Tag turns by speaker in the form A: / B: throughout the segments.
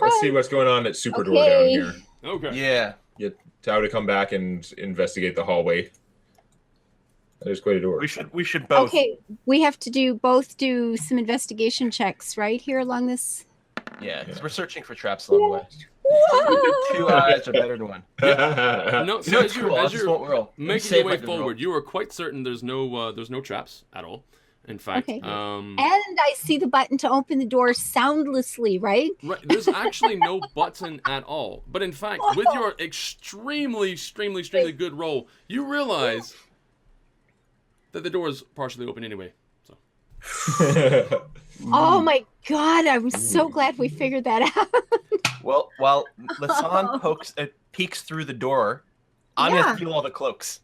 A: Let's see what's going on at Super Door down here.
B: Okay.
C: Yeah.
A: Get Tao to come back and investigate the hallway. There's quite a door.
C: We should both.
D: Okay, we have to both do some investigation checks right here along this.
C: Yeah, because we're searching for traps along the way.
D: Whoa!
C: 2 eyes are better than 1.
B: No, so as you're making your way forward, you are quite certain there's no traps at all. In fact,
D: Okay. And I see the button to open the door soundlessly, right?
B: Right. There's actually no button at all. But in fact, with your extremely good roll, you realize that the door is partially open anyway. So.
D: Oh my God! I'm so glad we figured that out.
C: Well, while Lasan peeks through the door, I'm gonna steal all the cloaks.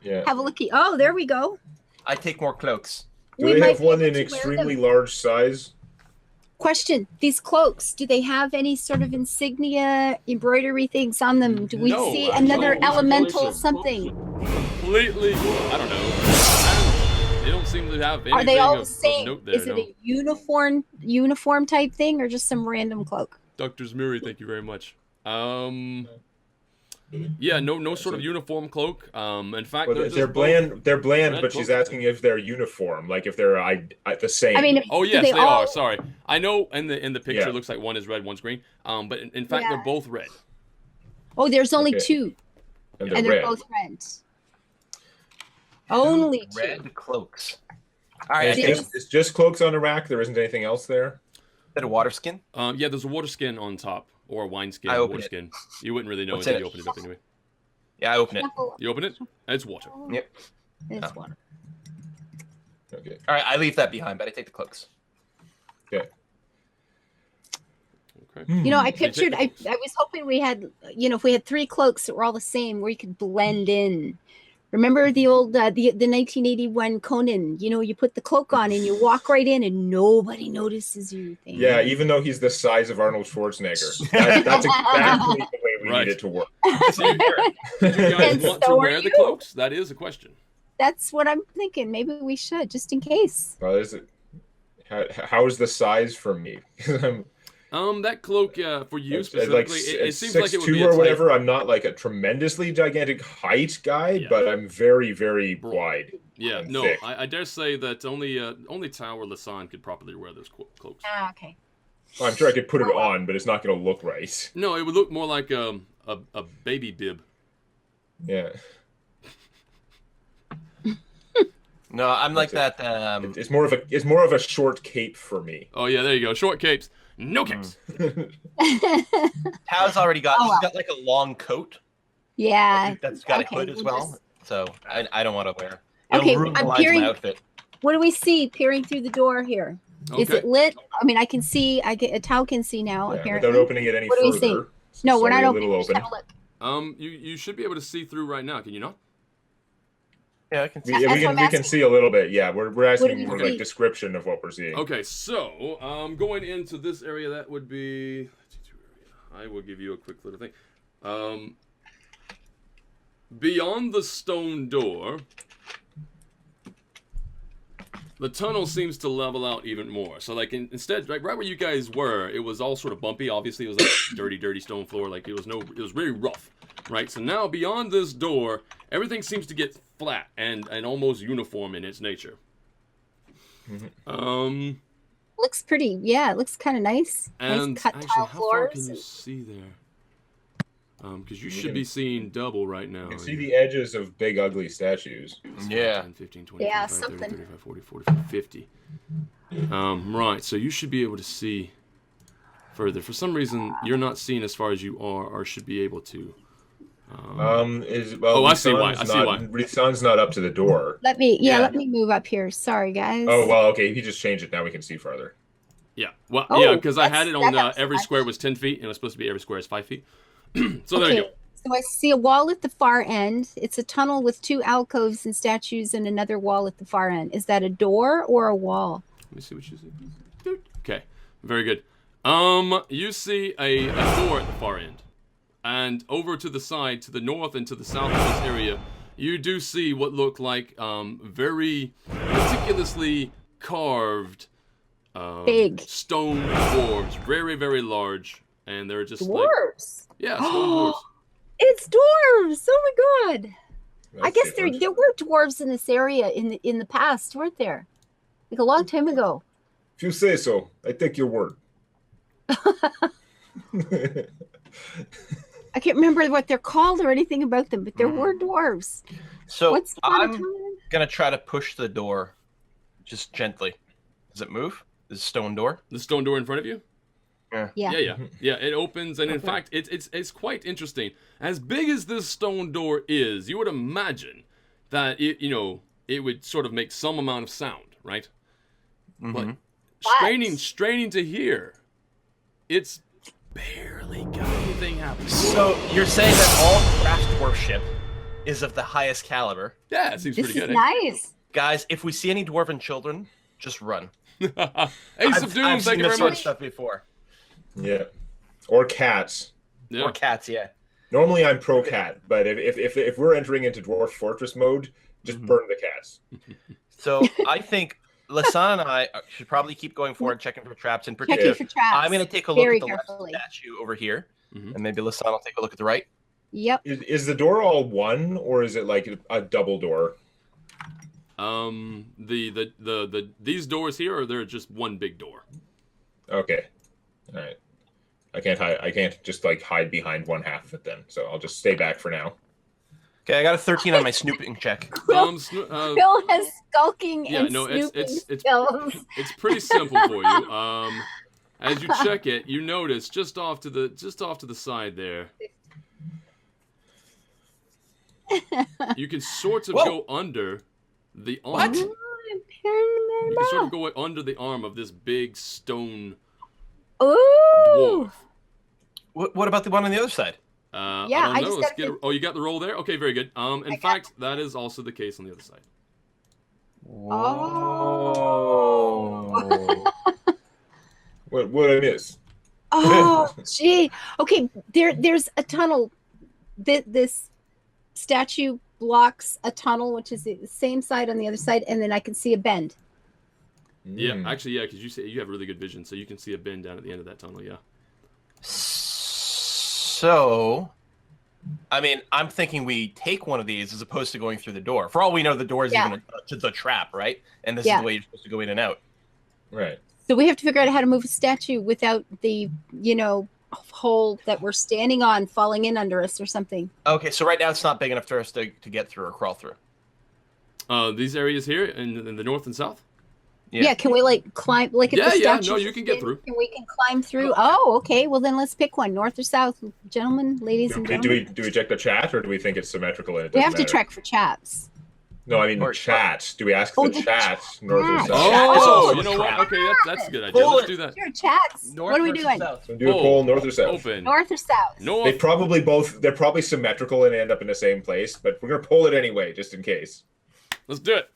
A: Yeah.
D: Have a looky. Oh, there we go.
C: I take more cloaks.
A: Do they have one in extremely large size?
D: Question: these cloaks, do they have any sort of insignia, embroidery things on them? Do we see another elemental something?
B: Completely, I don't know. They don't seem to have anything.
D: Are they all the
B: of
D: same?
B: note there,
D: Is it a uniform type thing, or just some random cloak?
B: Dr. Zmiri, thank you very much. Yeah, no sort of uniform cloak. In fact,
A: they're bland, but she's asking if they're uniform, like if they're the same.
D: I mean,
B: oh yes, they are. Sorry, I know. In the picture, it looks like one is red, one's green. But in fact, they're both red.
D: Oh, there's only two, and they're both red. Only two.
C: Red cloaks. All right,
A: it's just cloaks on a rack. There isn't anything else there.
C: Is that a water skin?
B: Yeah, there's a water skin on top. Or a wine skin, water skin. You wouldn't really know until you open it up anyway.
C: Yeah, I open it.
B: You open it? It's water.
C: Yep.
D: It's water.
A: Okay.
C: All right, I leave that behind, but I take the cloaks.
A: Okay.
D: You know, I pictured, I was hoping we had, if we had 3 cloaks that were all the same, where you could blend in. Remember the old, the 1981 Conan, you put the cloak on and you walk right in and nobody notices you.
A: Yeah, even though he's the size of Arnold Schwarzenegger. That's exactly the way we need it to work.
B: So you guys want to wear the cloaks? That is a question.
D: That's what I'm thinking. Maybe we should, just in case.
A: Well, how is the size for me?
B: That cloak for you specifically, it seems like it would be
A: 6'2" or whatever. I'm not like a tremendously gigantic height guy, but I'm very, very wide.
B: Yeah, no, I dare say that only Tao or Lasan could properly wear those cloaks.
D: Ah, okay.
A: Well, I'm sure I could put it on, but it's not going to look right.
B: No, it would look more like a baby bib.
A: Yeah.
C: No, I'm like that.
A: It's more of a short cape for me.
B: Oh yeah, there you go. Short capes, no capes.
C: Tao's already got. She's got like a long coat.
D: Yeah.
C: That's got a hood as well. So I don't want to wear.
D: Okay,
C: I'm peering. My outfit.
D: What do we see peering through the door here?
B: Okay.
D: Is it lit? I mean, I can see. Tao can see now. Apparently,
A: without opening it any further.
D: What do we see? No, we're not opening.
A: Open.
D: Have a look.
B: You should be able to see through right now. Can you not?
C: Yeah, I can see.
A: We can see a little bit. Yeah, we're asking for like description of what we're seeing.
B: Okay, so going into this area, that would be. I will give you a quick little thing. Beyond the stone door, the tunnel seems to level out even more. So like instead, like right where you guys were, it was all sort of bumpy. Obviously, it was like dirty stone floor. Like it was really rough, right? So now beyond this door, everything seems to get flat and almost uniform in its nature.
D: Looks pretty. Yeah, it looks kind of nice.
B: And
D: nice cut
B: actually,
D: tile
B: how
D: floors.
B: far can you see there? Because you should be seeing double right now.
A: You can see the edges of big ugly statues.
C: Yeah.
B: 10, 15, 20,
D: Yeah,
B: 25, 30,
D: something.
B: 35, 40, 45, 50. Right, so you should be able to see further. For some reason, you're not seeing as far as you are, or should be able to. I see why.
A: Risan's not up to the door.
D: Let me move up here. Sorry, guys.
A: Oh, well, okay. He just changed it. Now we can see farther.
B: Yeah, well,
D: Oh,
B: because I had it on
D: that
B: every
D: helps.
B: square was 10 feet, and it was supposed to be every square is 5 feet. So there you go.
D: So I see a wall at the far end. It's a tunnel with 2 alcoves and statues and another wall at the far end. Is that a door or a wall?
B: Let me see what you see. Okay, very good. You see a door at the far end. And over to the side, to the north and to the south of this area, you do see what look like very meticulously carved
D: Big.
B: stone dwarves, very, very large, and they're just like
D: Dwarves.
B: yeah, stone dwarves.
D: It's dwarves. Oh my god. I
A: That's
D: guess
A: different.
D: there were dwarves in this area in the past, weren't there? Like a long time ago.
A: If you say so, I take your word.
D: I can't remember what they're called or anything about them, but there were dwarves.
C: So
D: What's the
C: I'm
D: time?
C: gonna try to push the door, just gently. Does it move? This stone door?
B: The stone door in front of you.
D: Yeah.
B: Yeah. It opens, and in fact, it's quite interesting. As big as this stone door is, you would imagine that it would sort of make some amount of sound, right? But straining to hear, it's barely got anything happening.
C: So you're saying that all craft dwarfship is of the highest caliber?
B: Yeah, it seems
D: This
B: pretty
D: is
B: good.
D: nice.
C: Guys, if we see any dwarven children, just run.
B: Ace of Doom,
C: I've
B: thank
C: seen
B: you
C: this
B: very
C: sort of
B: much.
C: stuff before.
A: Yeah. Or cats.
B: Yeah.
C: Or cats, yeah.
A: Normally I'm pro cat, but if we're entering into Dwarf Fortress mode, just burn the cats.
C: So I think Lasan and I should probably keep going forward, checking for traps in particular.
D: Checking for traps.
C: I'm going to take a look
D: Very
C: at the
D: carefully.
C: left statue over here,
B: Mhm.
C: and maybe Lasan will take a look at the right.
D: Yep.
A: Is the door all one, or is it like a double door?
B: These doors here, or they're just one big door.
A: Okay. All right. I can't just like hide behind one half of it then. So I'll just stay back for now.
C: Okay, I got a 13 on my snooping check.
D: Phil has skulking
B: yeah,
D: and
B: no,
D: snooping
B: it's
D: skills.
B: it's pretty simple for you. As you check it, you notice just off to the side there, you can sort of go under the arm.
C: What?
B: You can sort of go under the arm of this big stone
D: Ooh.
B: dwarf.
C: What about the one on the other side?
B: I
D: Yeah,
B: don't
D: I
B: know.
D: just
B: Let's
D: got
B: get
D: the-
B: oh, you got the roll there? Okay, very good. In fact, that is also the case on the other side.
C: Oh.
A: What I miss?
D: Oh, gee. Okay, there's a tunnel. This statue blocks a tunnel, which is the same side on the other side, and then I can see a bend.
B: Yeah, actually, yeah, because you have really good vision, so you can see a bend down at the end of that tunnel. Yeah.
C: So, I mean, I'm thinking we take one of these as opposed to going through the door. For all we know, the door is even to the trap, right? And this is the way you're supposed to go in and out.
A: Right.
D: So we have to figure out how to move a statue without the, hole that we're standing on falling in under us or something.
C: Okay, so right now it's not big enough for us to get through or crawl through.
B: These areas here in the north and south.
D: Yeah, can we climb if the statue?
B: No, you can get through.
D: We can climb through. Oh, okay. Well, then let's pick one, north or south, gentlemen, ladies and gentlemen.
A: Do we check the chat, or do we think it's symmetrical? And it
D: We
A: doesn't
D: have to
A: matter?
D: check for chaps.
A: No, I mean chat. Do we ask
D: Oh,
A: the
D: the
A: chat north or
D: chat.
A: south?
C: also
B: you know what?
C: trap.
B: Okay, that's a good idea. Let's do that.
D: Sure, chats.
C: North
D: What are we
C: versus
D: doing?
C: south.
A: So do a poll north or south.
B: Open.
D: North or south?
B: North.
A: They're probably symmetrical and end up in the same place, but we're gonna poll it anyway, just in case.
B: Let's do it.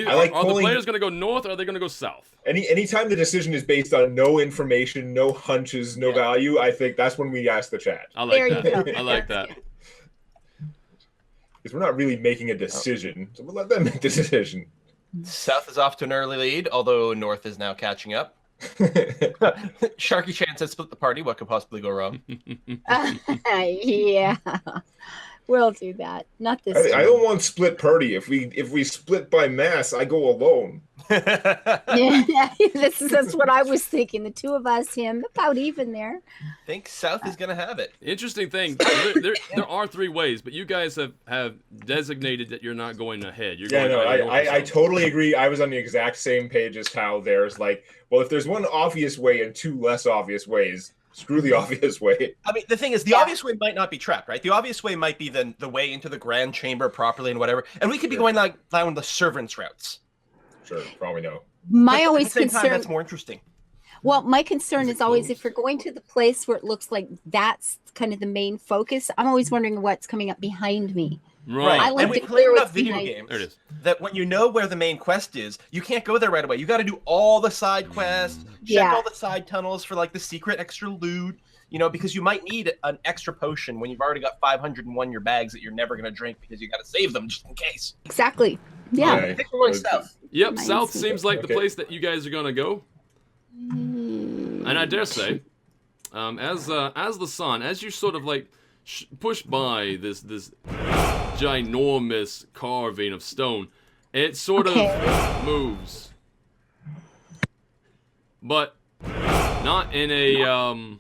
A: I like
B: are the
A: pulling-
B: players going to go north or are they going to go south?
A: Anytime the decision is based on no information, no hunches, no value, I think that's when we ask the chat.
B: I
D: There
B: like
D: you
B: that.
D: go.
B: I like that.
A: Because we're not really making a decision, so we'll let them make the decision.
C: South is off to an early lead, although North is now catching up. Sharky Chan says split the party. What could possibly go wrong?
D: Yeah. We'll do that. Not this
A: I
D: time.
A: don't want split party. If we split by mass, I go alone.
D: Yeah, that's what I was thinking. The two of us, him, about even there.
C: Think South is going to have it.
B: Interesting thing. There are three ways, but you guys have designated that you're not going ahead. You're
A: Yeah,
B: going
A: no,
B: either north or
A: I
B: south.
A: totally agree. I was on the exact same page as Hal. There's if there's one obvious way and two less obvious ways, screw the obvious way.
C: I mean, the thing is, the obvious way might not be trapped, right? The obvious way might be the way into the grand chamber properly and whatever. And we could be going down the servants' routes.
A: Sure, probably no.
D: My
C: But
D: always
C: at the same time,
D: concern.
C: that's more interesting.
D: Well, my concern is always if
B: closed?
D: we're going to the place where it looks like that's kind of the main focus, I'm always wondering what's coming up behind me.
B: Right.
D: I like
C: and we
D: to
C: play
D: clear
C: enough
D: what's
C: video
D: behind.
C: games
B: There it is.
C: that when you know where the main quest is, you can't go there right away. You got to do all the side quests, check
D: Yeah.
C: all the side tunnels for the secret extra loot, because you might need an extra potion when you've already got 501 in your bags that you're never going to drink because you got to save them just in case.
D: Exactly. Yeah.
C: I think we're going south.
B: Yep,
D: Nice.
B: south seems like the
A: Okay.
B: place that you guys are gonna go. And I dare say, as the sun, as you sort of like push by this ginormous carving of stone, it sort of moves, but not in a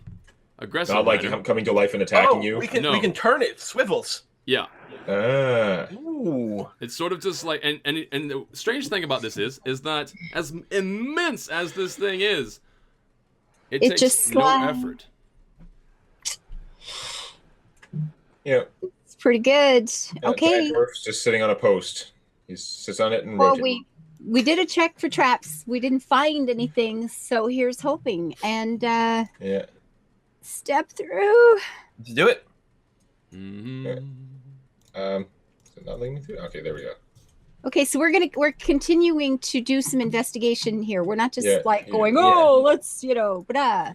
B: aggressive
A: Not like
B: manner.
A: coming to life and attacking you.
C: We can
B: No.
C: we can turn it. It swivels.
B: Yeah,
C: Ooh.
B: it's sort of just like and the strange thing about this is that as immense as this thing is, it takes
D: just
B: no
D: slides.
B: effort.
A: Yeah.
D: It's pretty good. Okay.
A: Giant dwarf's just sitting on a post. He sits on it and
D: Well,
A: rotates.
D: we did a check for traps. We didn't find anything, so here's hoping. And
A: Yeah.
D: step through.
C: Let's do it.
B: Mm-hmm.
A: Is it not letting me through? Okay, there we go.
D: Okay, so we're continuing to do some investigation here. We're not just
A: Yeah,
D: like
A: yeah,
D: going,
A: yeah.
D: oh, let's, blah.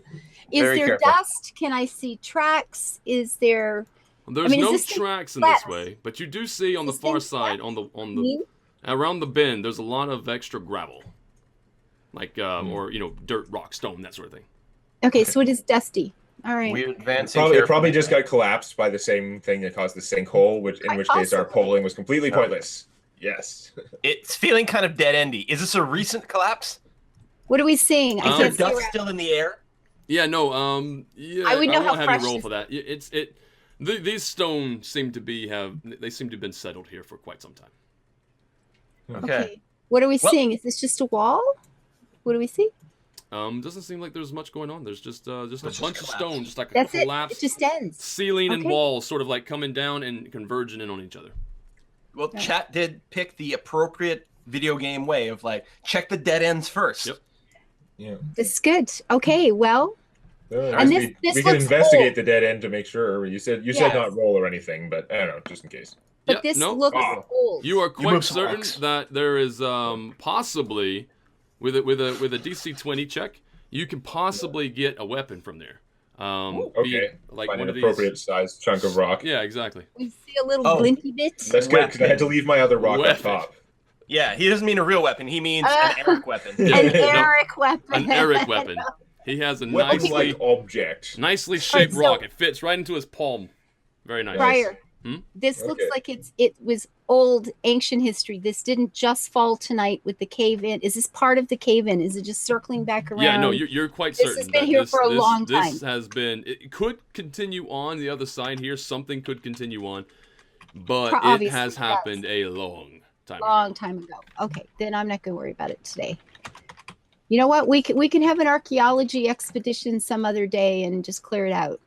D: Is
C: Very
D: there
C: careful.
D: dust? Can I see tracks? Is there
B: There's
D: is
B: no
D: this thing
B: tracks in this
D: flat?
B: way, but you do see on the
D: This
B: far
D: thing
B: side,
D: flat?
B: on the around the bend, there's a lot of extra gravel, like or dirt, rock, stone, that sort of thing.
D: Okay, so it is dusty. All right.
C: We're advancing.
A: It probably
C: carefully.
A: just got collapsed by the same thing that caused the sinkhole, in
D: Quite
A: which case our
D: possibly.
A: polling was completely pointless. Yes.
C: It's feeling kind of dead endy. Is this a recent collapse?
D: What are we seeing? I
B: Um,
C: Is there
D: can't see
C: dust
D: around.
C: still in the air?
B: Yeah, no, yeah,
D: I would know
B: won't
D: how
B: have you
D: fresh
B: roll
D: this-
B: for that. These stones seem to have been settled here for quite some time.
C: Okay.
D: What are we
C: Well-
D: seeing? Is this just a wall? What do we see?
B: Doesn't seem like there's much going on. There's just a
C: just
B: bunch of
C: collapse.
B: stone, just like a
D: That's it. It
B: collapsed
D: just ends.
B: ceiling and
D: Okay.
B: walls, sort of like coming down and converging in on each other.
C: Well,
D: Yeah.
C: chat did pick the appropriate video game way of like check the dead ends first.
B: Yep.
A: Yeah.
D: This is good. Okay, well,
A: And
D: this
A: we can
D: looks
A: investigate
D: old.
A: the dead end to make sure. You said
D: Yes.
A: not roll or anything, but I don't know, just in case.
D: but
B: Yeah,
D: this
B: no,
D: looks
A: Oh.
D: old.
B: You are quite
C: moved some
B: certain
C: rocks.
B: that there is possibly with a DC 20 check, you can possibly get a weapon from there. Be
A: Okay.
B: like
A: Find
B: one
A: an
B: of
A: appropriate
B: these.
A: sized chunk of rock.
B: Yeah, exactly.
D: We see a little
C: Oh.
D: glinty bit.
A: That's good because I had to leave my other rock
B: Weapon.
A: up top.
C: Yeah, he doesn't mean a real weapon. He means an Eric weapon.
B: Yeah,
D: An
B: no,
D: Eric weapon.
B: An Eric weapon. He has a
A: Weapon-like object.
B: nicely shaped
D: so-
B: rock. It fits right into his palm. Very nice.
D: Prior.
B: Hmm?
D: This looks
A: Okay.
D: like it was old ancient history. This didn't just fall tonight with the cave in. Is this part of the cave in? Is it just circling back around?
B: Yeah, no, you're quite
D: This
B: certain.
D: has been
B: that
D: here for a long
B: This
D: time.
B: has been. It could continue on the other side here. Something could continue on, but it
D: Obviously
B: has
D: it
B: happened
D: does.
B: a long time ago.
D: Long time ago. Okay, then I'm not going to worry about it today. You know what? We can have an archaeology expedition some other day and just clear it out.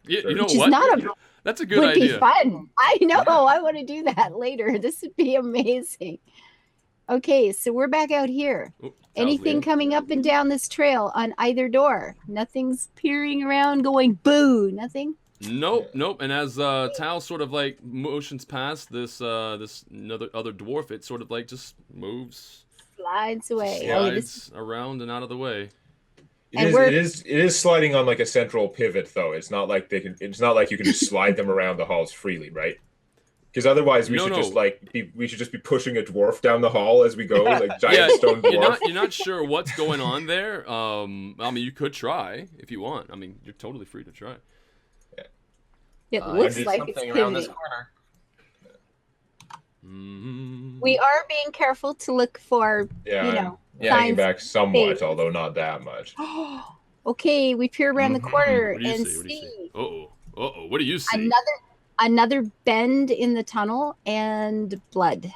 B: You know
D: Which is
B: what?
D: not a
B: That's a good
D: would
B: idea.
D: be fun. I know. I want to do that later. This would be amazing. Okay, so we're back out here.
B: Oh,
D: Anything
B: leaving.
D: coming up and down this trail on either door? Nothing's peering around going boo. Nothing.
B: Nope, nope. And as Tal sort of like motions past this other dwarf, it sort of like just moves,
D: Slides away.
A: Yeah.
D: Oh, this,
B: slides around and out of the way.
D: And we're-
A: It is sliding on like a central pivot though. It's not like it's not like you can just slide them around the halls freely, right? Because otherwise we
B: No,
A: should
B: no.
A: just we should just be pushing a dwarf down the hall as we go, like giant
B: Yeah,
A: stone dwarf.
B: you're not sure what's going on there. I mean, you could try if you want. I mean, you're totally free to try.
D: it
C: I
D: looks
C: did
D: like it's
C: something around this
D: pivoting.
C: corner.
B: Mhm.
D: We are being careful to look for,
A: Yeah,
D: you know,
A: hanging
D: signs.
A: back somewhat,
D: Fate.
A: although not that much.
D: Okay, we peer around the
C: Mhm.
D: corner
B: What do you
D: and
B: see? What do you
D: see
B: see? Uh-oh. What do you see?
D: another bend in the tunnel and blood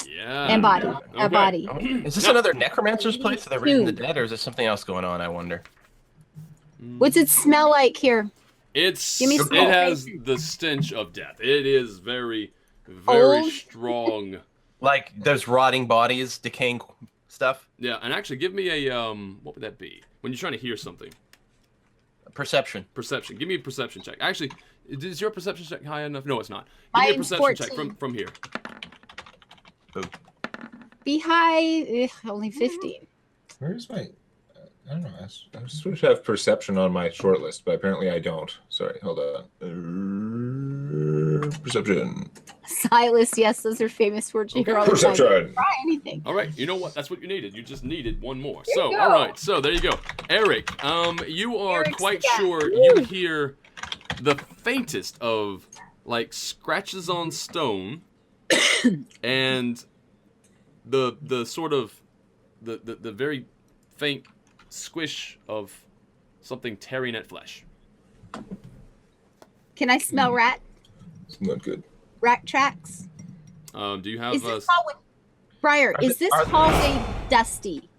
B: Yeah.
D: and body. A
B: Okay.
D: body.
C: Is this another necromancer's place? Are they raising the dead, or is there something else going on? I wonder.
D: What's it smell like here?
B: It's
D: Give me
B: it
D: some
B: has
D: faces.
B: the stench of death. It is very, very
D: Old?
B: strong.
C: Like those rotting bodies, decaying stuff.
B: Yeah, and actually, give me a what would that be when you're trying to hear something?
C: Perception.
B: Perception. Give me a perception check. Actually, is your perception check high enough? No, it's not. Give me a
D: Mine's
B: perception check
D: 14.
B: from here.
D: Be high, only 15.
A: Where's my? I don't know. I was supposed to have perception on my short list, but apparently I don't. Sorry, hold on. Perception.
D: Silas, yes, those are famous words you hear all the time.
A: Perception.
D: Try anything.
B: All right, you know what? That's what you needed. You just needed one more.
D: There you
B: So, all
D: go.
B: right. So there you go, Eric. You are
D: Eric's
B: quite
D: the guy.
B: sure
D: Woo.
B: you hear the faintest of like scratches on stone, and the sort of the very faint squish of something tearing at flesh.
D: Can I smell rat?
A: It's not good.
D: Rat tracks?
B: Do you have?
D: Is this hallway? Briar, is this hallway dusty?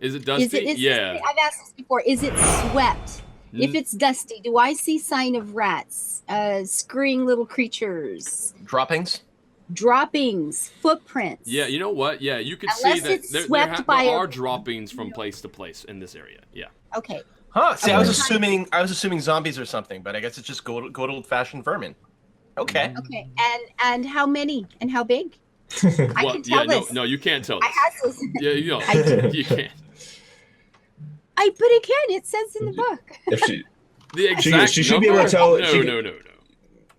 B: Is it dusty? Yeah.
D: I've asked this before. Is it swept? If it's dusty, do I see sign of rats, scurrying little creatures,
C: Droppings?
D: footprints?
B: Yeah, you know what? Yeah, you could
D: Unless
B: see that
D: it's
B: there
D: swept by
B: are
D: a-
B: droppings from place to place in this area. Yeah.
D: Okay.
C: Huh? See,
D: Okay.
C: I was assuming zombies or something, but I guess it's just good old-fashioned vermin. Okay.
D: Okay. And how many? And how big? I
B: Well,
D: can tell
B: yeah,
D: this.
B: no, you can't tell
D: I
B: this.
D: have this.
B: Yeah, you know,
D: I do.
B: you can't.
D: But it can. It says in the book.
A: If she,
B: The exact
A: she should be able to tell.
B: No.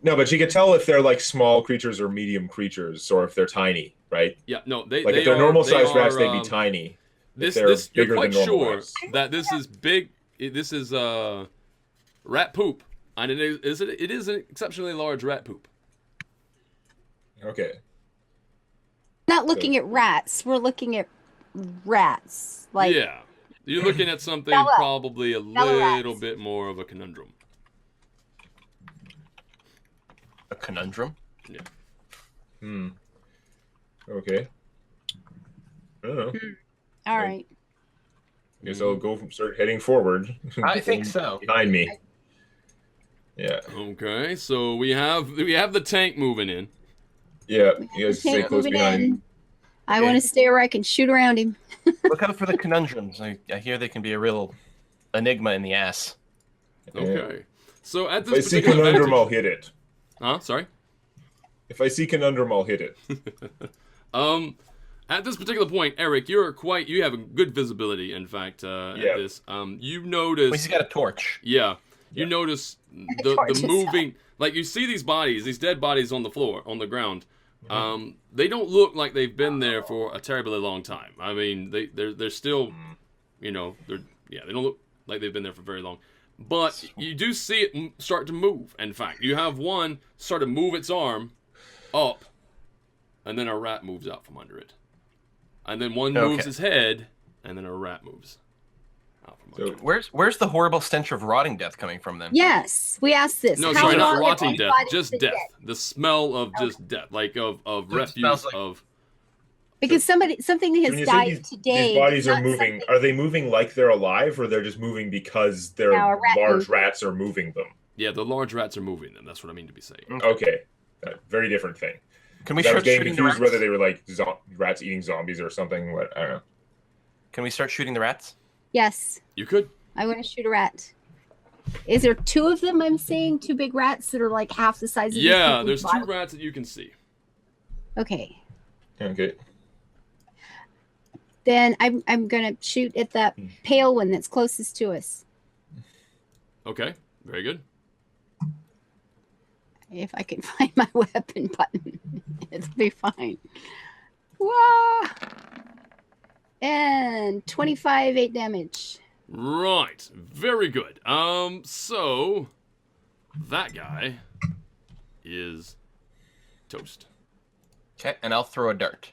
A: No, but she could tell if they're like small creatures or medium creatures, or if they're tiny, right?
B: Yeah, no. They
A: Like
B: they
A: if they're
B: are,
A: normal
B: they
A: sized rats,
B: are,
A: they'd be tiny.
B: This
A: they're
B: you're
A: bigger
B: quite
A: than normal
B: sure
A: rats.
B: that this is big. This is rat poop, and it is an exceptionally large rat poop.
A: Okay.
D: Not looking at rats. We're looking at rats. Like
B: Yeah, you're looking at something
D: Bella.
B: probably a
D: Bella
B: little
D: rats.
B: bit more of a conundrum.
C: A conundrum?
B: Yeah.
A: Okay. I don't know.
D: all right.
A: Guess I'll start heading forward.
C: I think so.
A: Behind me. Yeah.
B: Okay, so we have the tank moving in.
A: Yeah. You guys stay
D: Tank
A: close
D: moving
A: behind.
D: in. I want to stay where I can shoot around him.
C: Look out for the conundrums. I hear they can be a real enigma in the ass.
B: Okay, so at
A: If I
B: this
A: see
B: particular
A: conundrum, I'll
B: vantage-
A: hit it.
B: Huh? Sorry.
A: If I see conundrum, I'll hit it.
B: At this particular point, Eric, you have a good visibility. In fact, at
A: Yeah.
B: this, you notice.
C: Well, he's got a torch.
B: Yeah, you notice the
D: Torches.
B: moving. Like you see these dead bodies on the floor, on the ground. They don't look like they've been there for a terribly long time. I mean, they're still, they don't look like they've been there for very long. But you do see it start to move. In fact, you have one start to move its arm up, and then a rat moves out from under it. And then one moves his head, and then a rat moves out from under it.
C: Where's the horrible stench of rotting death coming from then?
D: Yes, we asked this.
B: No,
D: How
B: sorry, not
D: long have
B: rotting
D: these
B: death,
D: bodies
B: just
D: been
B: death.
D: dead?
B: The smell of just death, like of
C: So it
B: refuse
C: smells like-
B: of.
D: Because something
A: When
D: has
A: you say
D: died today.
A: these bodies are
D: not
A: moving,
D: something-
A: are they moving like they're alive, or they're just moving because their
D: Now a rat
A: large
D: moved.
A: rats are moving them?
B: Yeah, the large rats are moving them. That's what I mean to be saying.
A: Okay. Very different thing.
C: Can we
A: I was
C: start
A: getting
C: shooting the
A: confused
C: rats?
A: whether they were like rats eating zombies or something. What, I don't know.
C: Can we start shooting the rats?
D: Yes,
B: You could.
D: I want to shoot a rat. Is there two of them? I'm saying two big rats that are like half the size of these
B: Yeah,
D: people's
B: there's two
D: bodies?
B: rats that you can see.
D: Okay,
A: Okay.
D: then I'm gonna shoot at that pale one that's closest to us.
B: Okay, very good.
D: If I can find my weapon button, it'll be fine. Whoa! And 25 8 damage.
B: Right, very good. So that guy is toast.
C: Okay, and I'll throw a dart.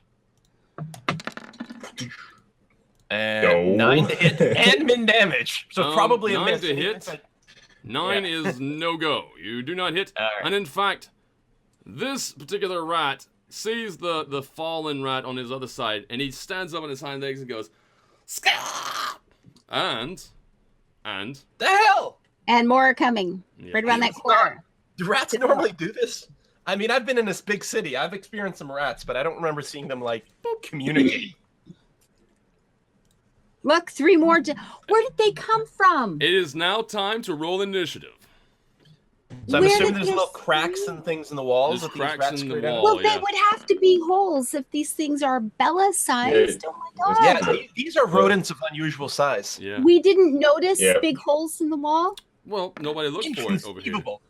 C: And
A: No.
C: 9 to hit and min damage. So probably a
B: 9
C: miss.
B: to hit. 9 is no go. You do not hit.
C: All right.
B: And in fact, this particular rat sees the fallen rat on his other side, and he stands up on his hind legs and goes, "Scar!" And
C: The hell?
D: And more are coming.
B: Yeah.
D: Right around that corner.
C: Do rats normally do this? I mean, I've been in this big city. I've experienced some rats, but I don't remember seeing them, like, communicate.
D: Look, 3 more. Where did they come from?
B: it is now time to roll initiative.
C: So I'm
D: Where
C: assuming
D: did
C: there's
D: this
C: little cracks
D: come?
C: and things in the walls
B: There's
C: that these
B: cracks
C: rats
B: in the
C: scurried out of?
B: wall.
D: Well, they
B: yeah.
D: would have to be holes if these things are Bella sized. Oh my god.
C: Yeah, these are rodents of unusual size.
B: Yeah.
D: We didn't notice
A: Yeah.
D: big holes in the wall.
B: Well, nobody looked for it over here.
C: Inconceivable.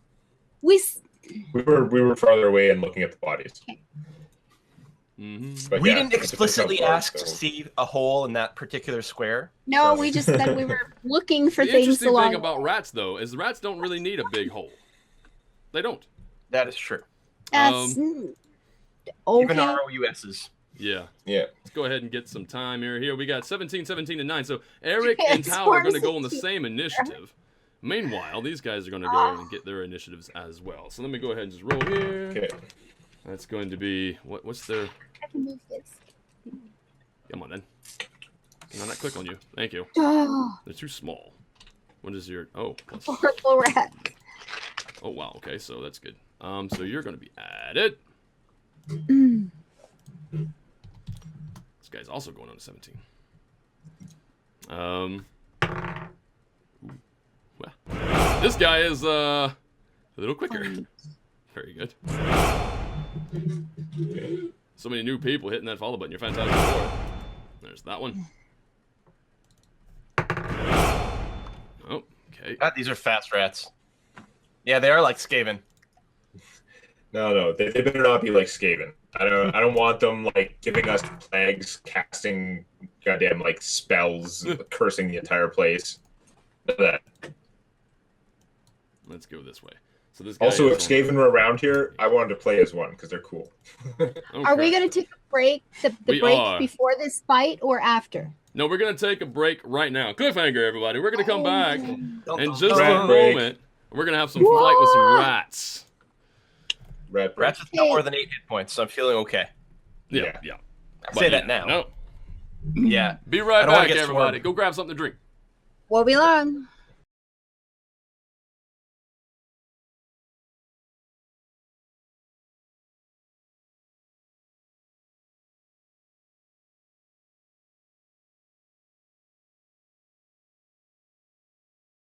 A: We were farther away and looking at the bodies.
B: Mm-hmm.
A: But
C: We
A: yeah,
C: didn't
A: it's a
C: explicitly
A: pickup bar,
C: ask to
A: so-
C: see a hole in that particular square.
D: No,
C: so-
D: we just said we were looking for
B: The
D: things
B: interesting
D: along.
B: thing about rats, though, is rats don't really need a big hole. They don't.
C: That is true.
D: That's
C: Even
D: okay.
C: ROUSs.
B: Yeah.
A: Yeah.
B: Let's go ahead and get some time here. Here we got 17, 17, and 9. So Eric and
D: It's
B: Tal are going to go on the
D: 14.
B: same initiative. Meanwhile, these guys are going to go and get their initiatives as well. So let me go ahead and just roll here.
A: Okay.
B: That's going to be what's their?
D: I can move this.
B: Come on then. Can I not click on you? Thank you.
D: Oh,
B: They're too small. What is your? Oh, plus.
D: purple rat.
B: Oh wow. Okay, so that's good. So you're going to be added. This guy's also going on to 17. Well, this guy is a little quicker. Very good. So many new people hitting that follow button. You're fantastic. There's that one. Oh, okay.
C: God, these are fast rats. Yeah, they are like Skaven.
A: No, they better not be like Skaven. I don't want them like giving us plagues, casting goddamn like spells, cursing the entire place. None of that.
B: Let's go this way. So this guy
A: Also,
B: is
A: if Skaven were around here, I wanted to play as one because they're cool.
D: Are we going to take a break, the
B: We
D: break
B: are.
D: before this fight or after?
B: No, we're going to take a break right now. Cliffhanger, everybody. We're going to come back in just a
A: Rat break.
B: moment. We're going to have some fight with some rats.
A: Rat break.
C: Rats with no more than 8 hit points, so I'm feeling okay.
B: Yeah.
C: I say that now.
B: No.
C: Yeah.
B: Be right
C: I don't wanna
B: back,
C: get
B: everybody.
C: swarmed.
B: Go grab something to drink.
D: Won't be long.